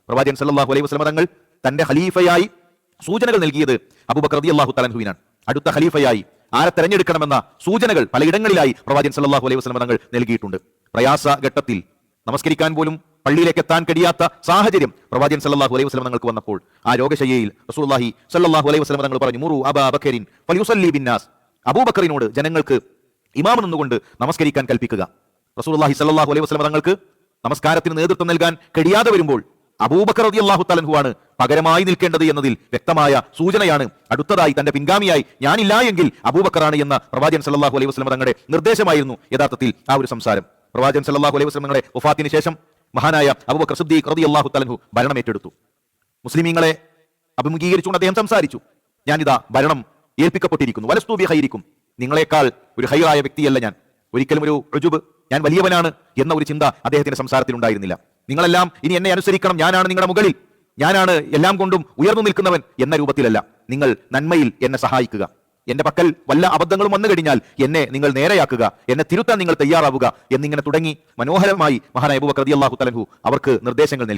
പ്രവാചകൻ സല്ലല്ലാഹു അലൈഹി വസല്ലം തങ്ങൾ തന്റെ ഖലീഫയായി സൂചനകൾ നൽകിയത് അബൂബക്കർ റളിയല്ലാഹു തആല അൻഹുവിനാണ്. അടുത്ത ഖലീഫയായി ആരെ തെരഞ്ഞെടുക്കണമെന്ന സൂചനകൾ പലയിടങ്ങളിലായി പ്രവാചകൻ സല്ലല്ലാഹു അലൈഹി വസല്ലം തങ്ങൾ നൽകിയിട്ടുണ്ട്. പ്രയാസ ഘട്ടത്തിൽ നമസ്കരിക്കാൻ പോലും പള്ളിയിലേക്ക് എത്താൻ കഴിയാത്ത സാഹചര്യം പ്രവാചകൻ സല്ലല്ലാഹു അലൈഹി വസല്ലം തങ്ങൾക്ക് വന്നപ്പോൾ ആ രോഗശയ്യയിൽ റസൂലുള്ളാഹി സല്ലല്ലാഹു അലൈഹി വസല്ലം തങ്ങൾ പറഞ്ഞു, മുറു അബാ ബക്കറിൻ ഫലിയുസല്ലി ബിന്നാസ്, അബൂബക്കറിനോട് ജനങ്ങൾക്ക് ഇമാം നിന്നുകൊണ്ട് നമസ്കരിക്കാൻ കൽപ്പിക്കുക. റസൂലുള്ളാഹി സല്ലല്ലാഹു അലൈഹി വസല്ലം തങ്ങൾക്ക് നമസ്കാരത്തിന് നേതൃത്വം നൽകാൻ കഴിയാതെ വരുമ്പോൾ അബൂബക്കർ റളിയല്ലാഹു തആല അൻഹുവാണ് പകരമായി നിൽക്കേണ്ടത് എന്നതിൽ വ്യക്തമായ സൂചനയാണ്. അടുത്തതായി തന്റെ പിൻഗാമിയായി ഞാനില്ല എങ്കിൽ അബൂബക്കറാണ് എന്ന പ്രവാചകൻ സല്ലല്ലാഹു അലൈഹി വസല്ലം തങ്ങളുടെ നിർദ്ദേശമായിരുന്നു യഥാർത്ഥത്തിൽ ആ ഒരു സംസാരം. പ്രവാചകൻ സല്ലല്ലാഹു അലൈഹി വസല്ലം തങ്ങളുടെ വഫാത്തിന് ശേഷം മഹാനായ അബൂബക്കർ സിദ്ദീഖ് റളിയല്ലാഹു തആല അൻഹു ഭരണം ഏറ്റെടുത്തു. മുസ്ലിമീങ്ങളെ അഭിമുഖീകരിച്ചുകൊണ്ട് അദ്ദേഹം സംസാരിച്ചു, ഞാനിതാ ഭരണം ഏൽപ്പിക്കപ്പെട്ടിരിക്കുന്നു, വലസ്തു ബി ഖൈരിക്കും, നിങ്ങളെക്കാൾ ഒരു ഖൈറായ വ്യക്തിയല്ല ഞാൻ, ഒരിക്കലും ഒരു ഉജുബ്, ഞാൻ വലിയവനാണ് എന്ന ഒരു ചിന്ത അദ്ദേഹത്തിന്റെ സംസാരത്തിൽ ഉണ്ടായിരുന്നില്ല. നിങ്ങളെല്ലാം ഇനി എന്നെ അനുസരിക്കണം, ഞാനാണ് നിങ്ങളുടെ മുകളിൽ, ഞാനാണ് എല്ലാം കൊണ്ടും ഉയർന്നു നിൽക്കുന്നവൻ എന്ന രൂപത്തിലല്ല, നിങ്ങൾ നന്മയിൽ എന്നെ സഹായിക്കുക, എന്റെ പക്കൽ വല്ല അബദ്ധങ്ങളും വന്നു കഴിഞ്ഞാൽ എന്നെ നിങ്ങൾ നേരെയാക്കുക, എന്നെ തിരുത്താൻ നിങ്ങൾ തയ്യാറാവുക എന്നിങ്ങനെ തുടങ്ങി മനോഹരമായി മഹാനായ അബൂബക്കർ റളിയല്ലാഹു തആല അൻഹു അവർക്ക് നിർദ്ദേശങ്ങൾ നൽകി.